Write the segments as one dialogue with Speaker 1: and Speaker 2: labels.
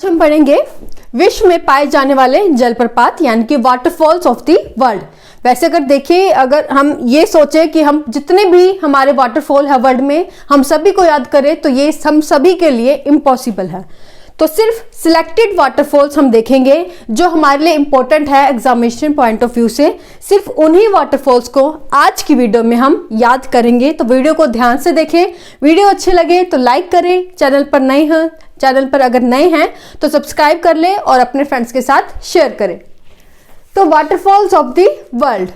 Speaker 1: हम पढ़ेंगे विश्व में पाए जाने वाले जलप्रपात यानी कि वाटरफॉल्स ऑफ द वर्ल्ड। वैसे अगर देखिए, अगर हम ये सोचे कि हम जितने भी हमारे वाटरफॉल है वर्ल्ड में हम सभी को याद करें तो ये हम सभी के लिए इम्पॉसिबल है। तो सिर्फ सिलेक्टेड वाटरफॉल्स हम देखेंगे जो हमारे लिए इंपॉर्टेंट है एग्जामिनेशन पॉइंट ऑफ व्यू से। सिर्फ उन्हीं वाटरफॉल्स को आज की वीडियो में हम याद करेंगे। तो वीडियो को ध्यान से देखें। वीडियो अच्छे लगे तो लाइक करें। चैनल पर अगर नए हैं तो सब्सक्राइब कर लें और अपने फ्रेंड्स के साथ शेयर करें। तो वाटरफॉल्स ऑफ द वर्ल्ड,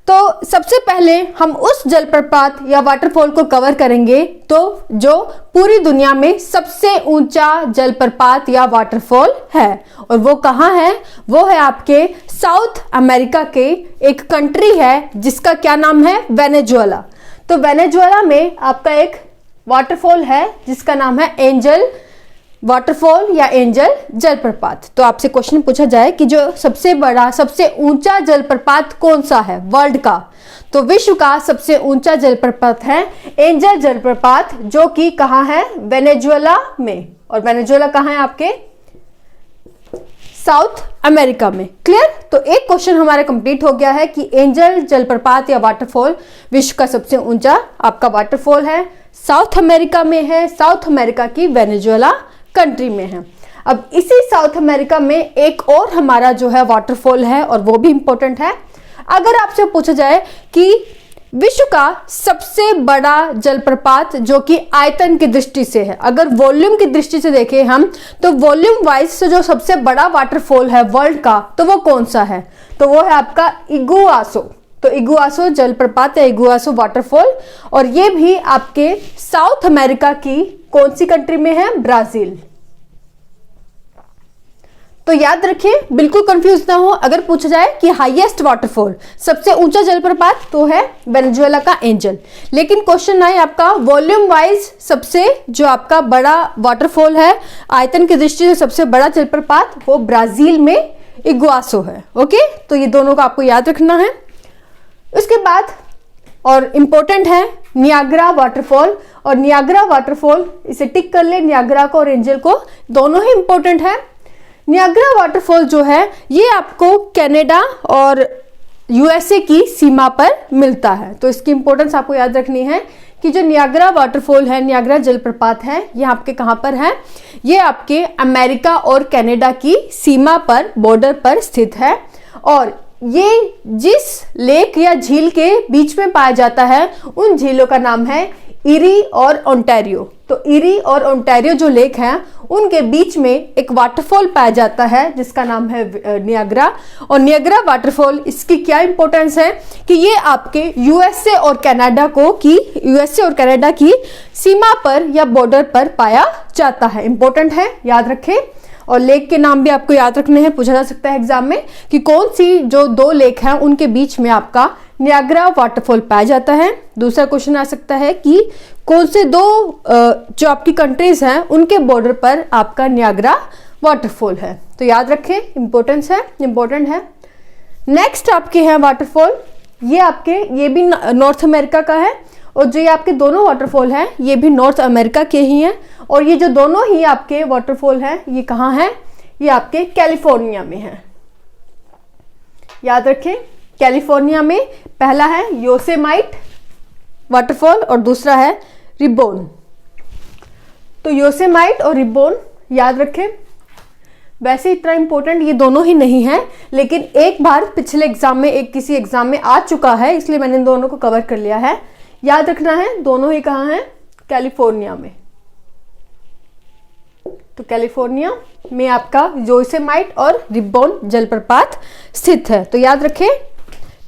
Speaker 1: तो सबसे पहले हम उस जलप्रपात या वाटरफॉल को कवर करेंगे तो जो पूरी दुनिया में सबसे ऊंचा जलप्रपात या वाटरफॉल है। और वो कहाँ है? वो है आपके साउथ अमेरिका के एक कंट्री है जिसका क्या नाम है? वेनेजुएला। तो वेनेजुएला में आपका एक वाटरफॉल है जिसका नाम है एंजल वाटरफॉल या एंजल जलप्रपात। तो आपसे क्वेश्चन पूछा जाए कि जो सबसे बड़ा सबसे ऊंचा जलप्रपात कौन सा है वर्ल्ड का, तो विश्व का सबसे ऊंचा जलप्रपात है एंजल जलप्रपात, जो कि कहाँ है? वेनेजुएला में। और वेनेजुएला कहाँ है? आपके साउथ अमेरिका में। क्लियर? तो एक क्वेश्चन हमारा कंप्लीट हो गया है कि एंजल जलप्रपात या वाटरफॉल विश्व का सबसे ऊंचा आपका वाटरफॉल है, साउथ अमेरिका में है, साउथ अमेरिका की वेनेजुएला कंट्री में है। अब इसी साउथ अमेरिका में एक और हमारा जो है वाटरफॉल है और वो भी इंपॉर्टेंट है। अगर आपसे पूछा जाए कि विश्व का सबसे बड़ा जलप्रपात जो कि आयतन की दृष्टि से है, अगर वॉल्यूम की दृष्टि से देखें हम तो वॉल्यूम वाइज से जो सबसे बड़ा वाटरफॉल है वर्ल्ड का, तो वो कौन सा है? तो वो है आपका इगुआसो। तो इगुआसो जलप्रपात या इगुआसो वाटरफॉल, और ये भी आपके साउथ अमेरिका की कौन सी कंट्री में है? ब्राजील। तो याद रखिए, बिल्कुल कंफ्यूज ना हो। अगर पूछा जाए कि हाईएस्ट वाटरफॉल सबसे ऊंचा जलप्रपात, तो है वेनेजुएला का एंजल। लेकिन क्वेश्चन आए आपका वॉल्यूम वाइज सबसे जो आपका बड़ा वाटरफॉल है आयतन की दृष्टि से सबसे बड़ा जलप्रपात, वो ब्राजील में इगुआसो है। ओके, तो ये दोनों को आपको याद रखना है। उसके बाद और इम्पोर्टेंट है नियाग्रा वाटरफॉल, और नियाग्रा वाटरफॉल इसे टिक कर ले, नियाग्रा को और एंजल को, दोनों ही इंपॉर्टेंट है। नियाग्रा वाटरफॉल जो है ये आपको कनाडा और यूएसए की सीमा पर मिलता है। तो इसकी इंपॉर्टेंस आपको याद रखनी है कि जो नियाग्रा वाटरफॉल है, नियाग्रा जलप्रपात है, ये आपके कहाँ पर है? ये आपके अमेरिका और कनाडा की सीमा पर, बॉर्डर पर स्थित है। और ये जिस लेक या झील के बीच में पाया जाता है उन झीलों का नाम है इरी और ओंटारियो। तो इरी और ओंटारियो जो लेक हैं उनके बीच में एक वाटरफॉल पाया जाता है जिसका नाम है नियाग्रा। और नियाग्रा वाटरफॉल, इसकी क्या इंपॉर्टेंस है कि ये आपके यूएसए और कनाडा की सीमा पर या बॉर्डर पर पाया जाता है। इंपॉर्टेंट है, याद रखें। और लेक के नाम भी आपको याद रखने हैं, पूछा जा सकता है एग्जाम में कि कौन सी जो दो लेक हैं उनके बीच में आपका नियाग्रा वाटरफॉल पाया जाता है। दूसरा क्वेश्चन आ सकता है कि कौन से दो जो आपकी कंट्रीज हैं उनके बॉर्डर पर आपका नियाग्रा वाटरफॉल है। तो याद रखें, इंपॉर्टेंट है। नेक्स्ट आपके हैं वाटरफॉल, ये भी नॉर्थ अमेरिका का है, और जो ये आपके दोनों वाटरफॉल हैं ये भी नॉर्थ अमेरिका के ही हैं। और ये जो दोनों ही आपके वाटरफॉल हैं ये कहाँ हैं? ये आपके कैलिफोर्निया में है। याद रखें, कैलिफोर्निया में पहला है योसेमाइट वाटरफॉल और दूसरा है रिबोन। तो योसेमाइट और रिबोन याद रखें। वैसे इतना इंपॉर्टेंट ये दोनों ही नहीं है, लेकिन एक बार पिछले एग्जाम में किसी एग्जाम में आ चुका है, इसलिए मैंने इन दोनों को कवर कर लिया है। याद रखना है, दोनों ही कहाँ हैं? कैलिफोर्निया में। तो कैलिफोर्निया में आपका योसेमाइट और रिबोन जलप्रपात स्थित है। तो याद रखें,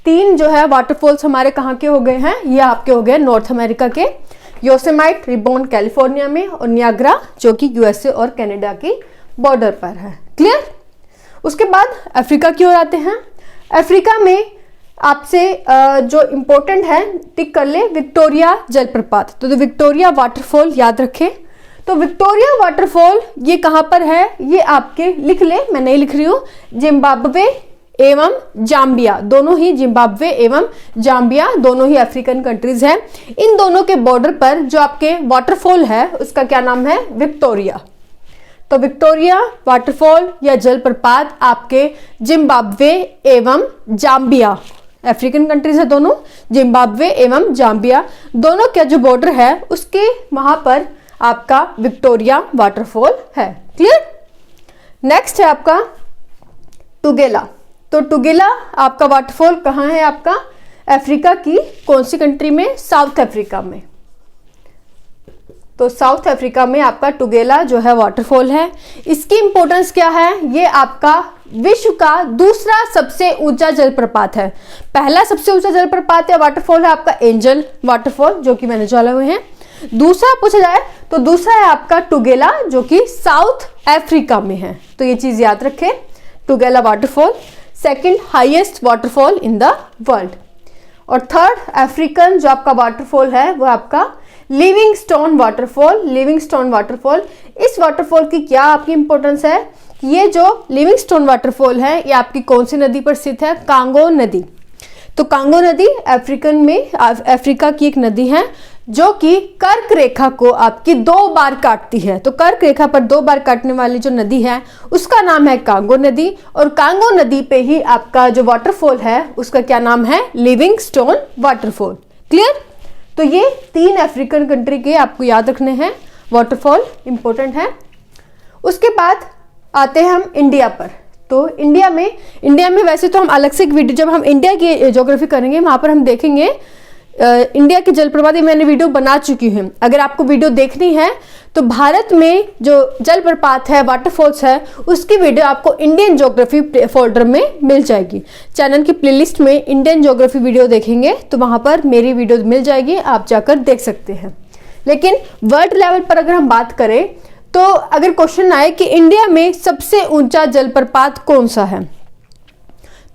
Speaker 1: तीन जो है वाटरफॉल्स हमारे कहाँ के हो गए हैं? ये आपके हो गए नॉर्थ अमेरिका के, योसेमाइट रिबोन कैलिफोर्निया में, और नियाग्रा जो कि यूएसए और कनाडा की बॉर्डर पर है। क्लियर? उसके बाद अफ्रीका की ओर आते हैं। अफ्रीका में आपसे जो इंपॉर्टेंट है टिक कर ले, विक्टोरिया जलप्रपात। तो विक्टोरिया वाटरफॉल याद रखें। तो विक्टोरिया वाटरफॉल ये कहाँ पर है? ये आपके लिख ले, मैं नहीं लिख रही हूँ, जिम्बाब्वे एवं जाम्बिया, दोनों ही जिम्बाब्वे एवं जाम्बिया दोनों ही अफ्रीकन कंट्रीज हैं। इन दोनों के बॉर्डर पर जो आपके वाटरफॉल है उसका क्या नाम है? विक्टोरिया। तो तो विक्टोरिया वाटरफॉल या जलप्रपात आपके जिम्बाब्वे एवं जाम्बिया, अफ्रीकन कंट्रीज है दोनों, जिम्बाब्वे एवं जाम्बिया दोनों का जो बॉर्डर है उसके वहां पर आपका विक्टोरिया वाटरफॉल है। क्लियर। नेक्स्ट है आपका टुगेला। तो टुगेला आपका वाटरफॉल कहाँ है? आपका अफ्रीका की कौन सी कंट्री में? साउथ अफ्रीका में। तो साउथ अफ्रीका में आपका टुगेला जो है वाटरफॉल है। इसकी इंपॉर्टेंस क्या है? ये आपका विश्व का दूसरा सबसे ऊंचा जलप्रपात है। पहला सबसे ऊंचा जलप्रपात या वाटरफॉल है आपका एंजल वाटरफॉल, जो कि मैंने चला हुए हैं। दूसरा पूछा जाए तो दूसरा है आपका टुगेला, जो कि साउथ अफ्रीका में है। तो ये चीज याद रखें, टुगेला waterfall second highest waterfall in the world. और थर्ड अफ्रीकन जो आपका वाटरफॉल है वो आपका लिविंगस्टोन वाटरफॉल। लिविंगस्टोन वाटरफॉल, इस वाटरफॉल की क्या आपकी इंपॉर्टेंस है? ये जो लिविंगस्टोन वाटरफॉल है ये आपकी कौन सी नदी पर स्थित है? कांगो नदी। तो कांगो नदी अफ्रीकन में अफ्रीका की एक नदी है जो कि कर्क रेखा को आपकी 2 बार काटती है। तो कर्क रेखा पर 2 बार काटने वाली जो नदी है उसका नाम है कांगो नदी, और कांगो नदी पे ही आपका जो वाटरफॉल है उसका क्या नाम है? Livingstone waterfall. क्लियर। तो ये 3 अफ्रीकन कंट्री के आपको याद रखने हैं वाटरफॉल, इंपॉर्टेंट है। उसके बाद आते हैं हम इंडिया पर। तो इंडिया में वैसे तो हम अलग से एक वीडियो, जब हम इंडिया की ज्योग्राफी करेंगे वहां पर हम देखेंगे इंडिया के जलप्रपात, मैंने वीडियो बना चुकी हूँ। अगर आपको वीडियो देखनी है तो भारत में जो जलप्रपात है, वाटरफॉल्स है, उसकी वीडियो आपको इंडियन ज्योग्राफी फोल्डर में मिल जाएगी। चैनल की प्लेलिस्ट में इंडियन ज्योग्राफी वीडियो देखेंगे तो वहां पर मेरी वीडियो मिल जाएगी, आप जाकर देख सकते हैं। लेकिन वर्ल्ड लेवल पर अगर हम बात करें तो अगर क्वेश्चन आए कि इंडिया में सबसे ऊंचा जलप्रपात कौन सा है,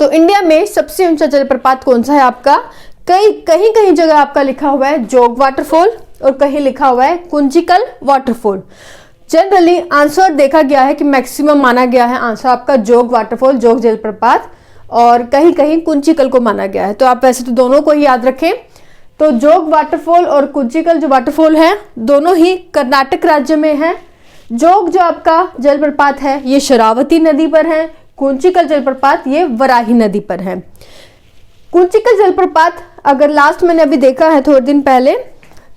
Speaker 1: तो इंडिया में सबसे ऊंचा जलप्रपात कौन सा है आपका? कहीं जगह आपका लिखा हुआ है जोग वाटरफॉल और कहीं लिखा हुआ है कुंचिकल वाटरफॉल। जनरली आंसर देखा गया है कि मैक्सिमम माना गया है आंसर आपका जोग वाटरफॉल, जोग जलप्रपात, और कहीं कहीं कुंचिकल को माना गया है। तो आप वैसे तो दोनों को ही याद रखें। तो जोग वाटरफॉल और कुंचिकल जो वाटरफॉल है दोनों ही कर्नाटक राज्य में है। जोग जो आपका जलप्रपात है ये शरावती नदी पर है, कुंचिकल जलप्रपात ये वराही नदी पर है। कुंचिकल जलप्रपात अगर लास्ट मैंने अभी देखा है थोड़े दिन पहले,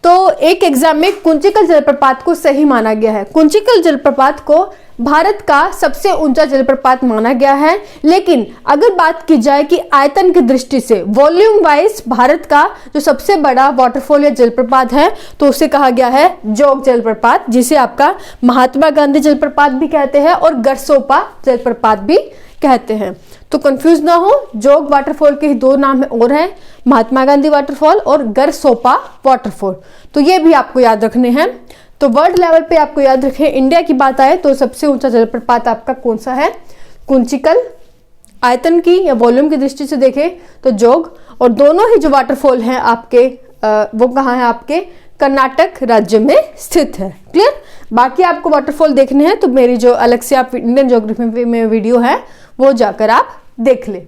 Speaker 1: तो एक एग्जाम में कुंचिकल जलप्रपात को सही माना गया है। कुंचिकल जलप्रपात को भारत का सबसे ऊंचा जलप्रपात माना गया है। लेकिन अगर बात की जाए कि आयतन की दृष्टि से वॉल्यूम वाइज भारत का जो सबसे बड़ा वाटरफॉल या जलप्रपात है तो उसे कहा गया है जोग जलप्रपात, जिसे आपका महात्मा गांधी जलप्रपात भी कहते हैं और गरसोपा जलप्रपात भी कहते हैं। तो कंफ्यूज ना हो, जोग वाटरफॉल के ही 2 नाम और हैं, महात्मा गांधी वाटरफॉल और गरसोपा वाटरफॉल। तो ये भी आपको याद रखने हैं। तो वर्ल्ड लेवल पे आपको याद रखें, इंडिया की बात आए तो सबसे ऊंचा जलप्रपात आपका कौन सा है? कुंचिकल। आयतन की या वॉल्यूम की दृष्टि से देखें तो जोग, और दोनों ही जो वाटरफॉल हैं आपके वो कहाँ है? आपके कर्नाटक राज्य में स्थित है। क्लियर। बाकी आपको वाटरफॉल देखने हैं तो मेरी जो अलग से आप इंडियन ज्योग्राफी में वीडियो है वो जाकर आप देख ले।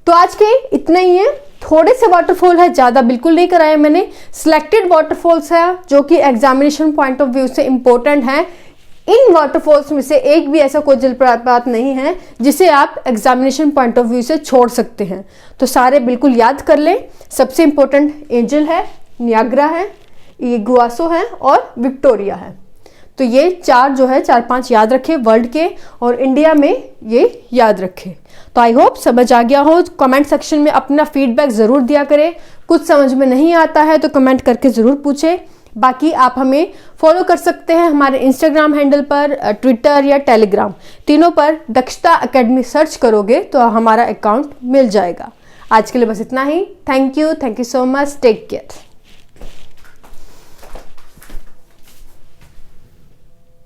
Speaker 1: तो आज के इतना ही है। थोड़े से वाटरफॉल है, ज्यादा बिल्कुल नहीं कराए मैंने। सिलेक्टेड वाटरफॉल्स है जो कि एग्जामिनेशन पॉइंट ऑफ व्यू से इंपॉर्टेंट है। इन वाटरफॉल्स में से एक भी ऐसा कोई जलप्रपात नहीं है जिसे आप एग्जामिनेशन पॉइंट ऑफ व्यू से छोड़ सकते हैं। तो सारे बिल्कुल याद कर लें। सबसे इंपॉर्टेंट एंजल है, नियाग्रा है, इगुआसो है और विक्टोरिया है। तो ये 4 जो है 4-5 याद रखें वर्ल्ड के, और इंडिया में ये याद रखें। तो आई होप समझ आ गया हो। कमेंट सेक्शन में अपना फीडबैक ज़रूर दिया करें। कुछ समझ में नहीं आता है तो कमेंट करके ज़रूर पूछें। बाकी आप हमें फॉलो कर सकते हैं हमारे इंस्टाग्राम हैंडल पर, ट्विटर या टेलीग्राम, तीनों पर दक्षता एकेडमी सर्च करोगे तो हमारा अकाउंट मिल जाएगा। आज के लिए बस इतना ही। Thank you so much. Take care.